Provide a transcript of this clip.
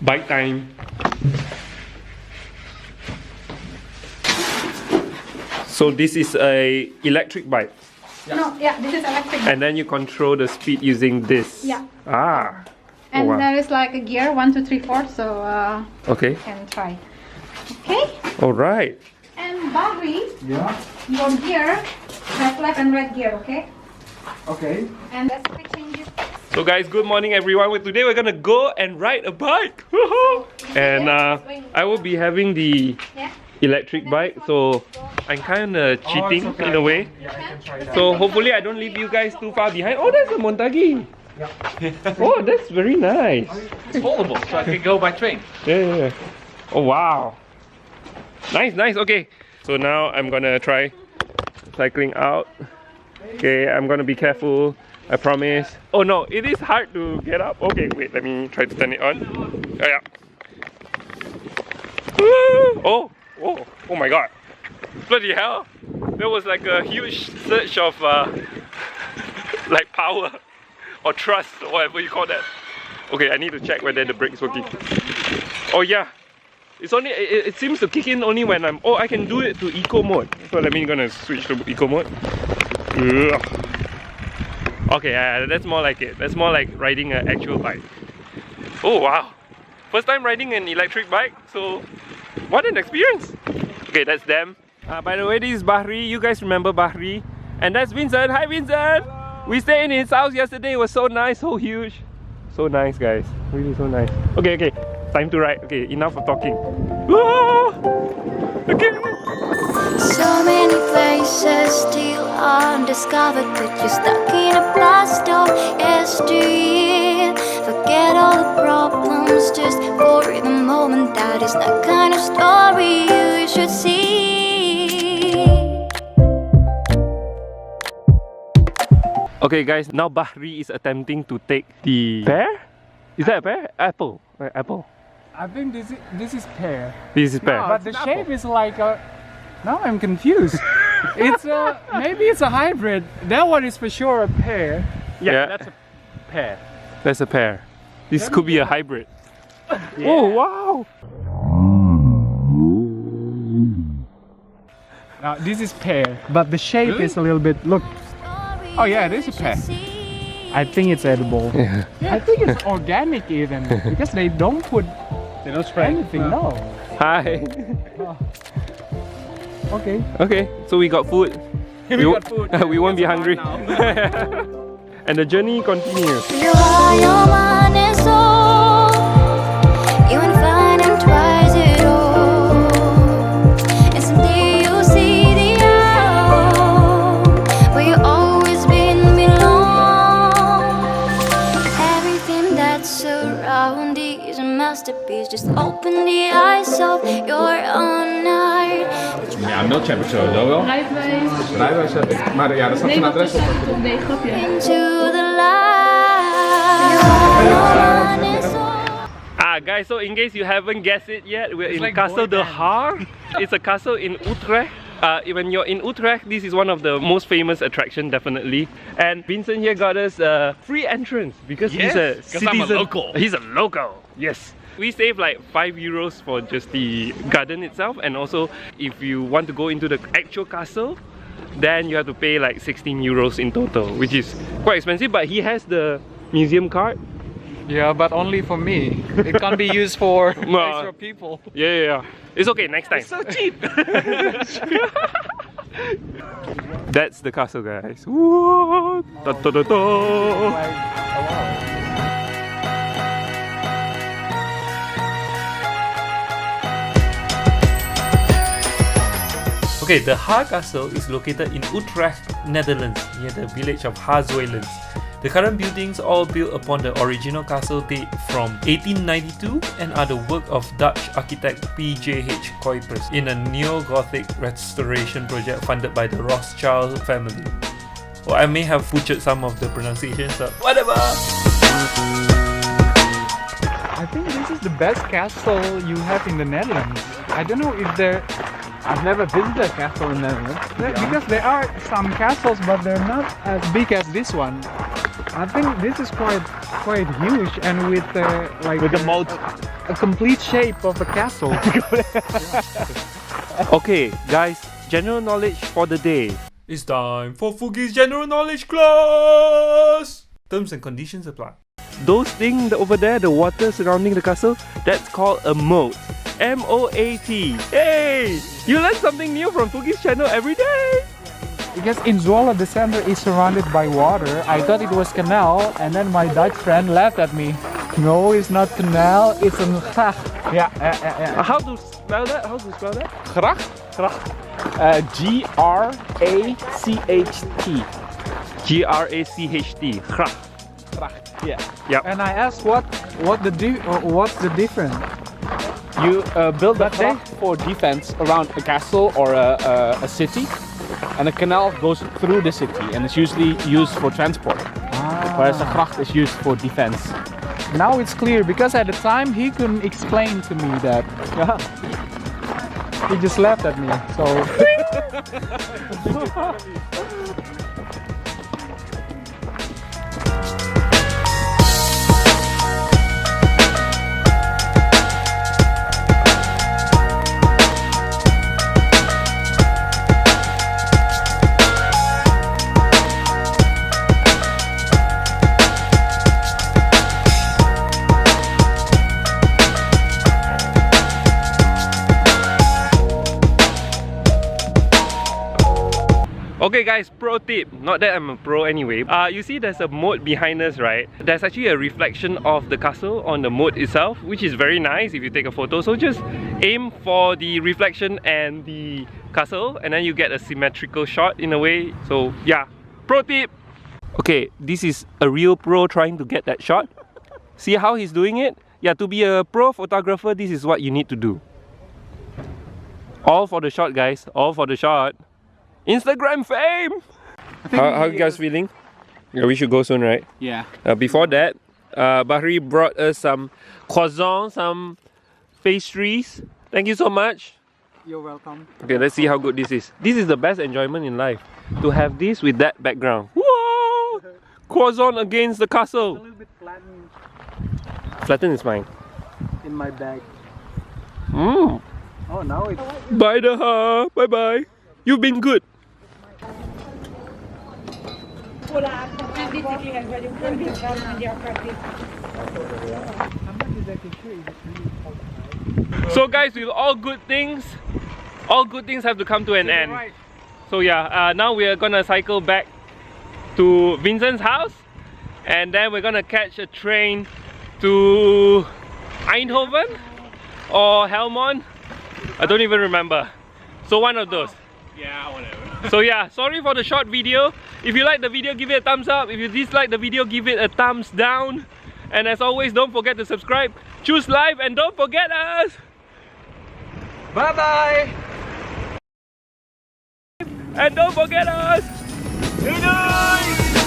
Bike time. So this is a electric bike. Yeah. No, yeah, this is electric. And then you control the speed using this. Yeah. Ah. And wow. there is like a gear 1, 2, 3, 4. So okay. You can try. Okay. All right. And Barry, Yeah. your gear has left and right gear. Okay. Okay. And let's change it. So guys, good morning everyone. Today we're gonna go and ride a bike. And I will be having the electric bike, so I'm kind of cheating in a way. Yeah, I can try that. So hopefully I don't leave you guys too far behind. Oh, there's a Montagi. Oh, that's very nice. It's foldable, so I can go by train. Yeah. Oh wow. Nice, nice. Okay. So now I'm gonna try cycling out. Okay, I'm gonna be careful. I promise. Oh no, it is hard to get up. Okay, wait, let me try to turn it on. Oh yeah. Oh my god. Bloody hell. There was like a huge surge of like power or thrust or whatever you call that. Okay, I need to check whether the brake's working. Oh yeah. It's only it seems to kick in only when I'm I can do it to eco mode. So let me gonna switch to eco mode. Ugh. Okay, that's more like it. That's more like riding an actual bike. Oh wow. First time riding an electric bike, so what an experience. Okay, that's them. By the way, this is Bahri. You guys remember Bahri? And that's Vincent. Hi Vincent! Hello. We stayed in his house yesterday. It was so nice, so huge. So nice guys. Really so nice. Okay. Time to ride. Okay, enough of talking. Ah! Okay. So many places still undiscovered, but you're stuck in a blast of yesteryear. Forget all the problems just for the moment. That is the kind of story you should see. Okay guys, now Bahri is attempting to take the pear? Is that a pear? Apple. Apple. I think this is pear. This is pear. But the shape is like a... Now I'm confused. It's maybe it's a hybrid. That one is for sure a pear. Yeah. That's a pear. That's a pear. This could be a hybrid. Yeah. Oh wow! Now this is pear, but the shape is a little bit. Look. Oh yeah, it is a pear. I think it's edible. Yeah. I think it's organic even because they don't put. They don't spray anything. No. Hi. Okay. Okay. So we got food. We got food. We won't be hungry. And the journey continues. You are your mind and soul. You ain't finding twice at all. And someday you'll see the out where you always been belong. Everything that's around is a masterpiece. Just open the eyes of your own heart. Ja, mailtemperature, zo wel. Rijbewijs heb ik. Maar ja, er staat een adres op. Into the light. Guys, so in case you haven't guessed it yet, we're in Kasteel De Haar. It's a castle in Utrecht. When you're in Utrecht, this is one of the most famous attractions, definitely. And Vincent here got us a free entrance because he's a citizen. I'm a local. He's a local, yes. We save like €5 for just the garden itself, and also if you want to go into the actual castle, then you have to pay like €16 in total, which is quite expensive. But he has the museum card. Yeah, but only for me. It can't be used for extra people. Yeah. It's okay, next time. It's so cheap. That's the castle, guys. Whoa. Da, da, da, da. Okay, the Haar Castle is located in Utrecht, Netherlands, near the village of Haarzuilens. The current buildings, all built upon the original castle, date from 1892 and are the work of Dutch architect P.J.H. Kuipers in a neo-Gothic restoration project funded by the Rothschild family. Well, I may have butchered some of the pronunciations, but whatever! I think this is the best castle you have in the Netherlands. I don't know if there... I've never visited a castle in the Netherlands. Because there are some castles, but they're not as big as this one. I think this is quite huge, and with the moat a complete shape of a castle. Okay, guys, general knowledge for the day. It's time for Foogie's general knowledge class! Terms and conditions apply. Those things over there, the water surrounding the castle, that's called a moat. M-O-A-T. Hey! You learn something new from Foogie's channel every day! Because in Zwolle, the center is surrounded by water. I thought it was canal, and then my Dutch friend laughed at me. No, it's not canal, it's a gracht. Yeah. How to spell that? How to spell that? Gracht? G-R-A-C-H-T. G-R-A-C-H-T. Gracht. Yeah. Yep. And I asked what's the difference? You build a But they- gracht for defense around a castle or a city, and a canal goes through the city and it's usually used for transport, whereas a gracht is used for defense. Now it's clear, because at the time he couldn't explain to me that. He just laughed at me. So. Okay guys, pro tip, not that I'm a pro anyway. You see there's a moat behind us, right? There's actually a reflection of the castle on the moat itself, which is very nice if you take a photo. So just aim for the reflection and the castle, and then you get a symmetrical shot in a way. So yeah, pro tip! Okay, this is a real pro trying to get that shot. See how he's doing it? Yeah, to be a pro photographer, this is what you need to do. All for the shot, guys. All for the shot. Instagram fame! How you guys feeling? Yeah, we should go soon, right? Yeah. Before that, Bahri brought us some croissants, some pastries. Thank you so much. You're welcome. Okay, let's see how good this is. This is the best enjoyment in life. To have this with that background. Whoa! Croissant against the castle. A little bit flattened Flatten is mine. in my bag. Mmm. Oh, now it's. Bye, De Haar. Bye bye. You've been good. So guys, with all good things have to come to an end. So yeah, now we are gonna cycle back to Vincent's house, and then we're gonna catch a train to Eindhoven or Helmond. I don't even remember. So one of those. Yeah, whatever. So yeah, sorry for the short video. If you like the video, give it a thumbs up. If you dislike the video, give it a thumbs down. And as always, don't forget to subscribe, choose live, and don't forget us. Bye bye! And don't forget us. Good night.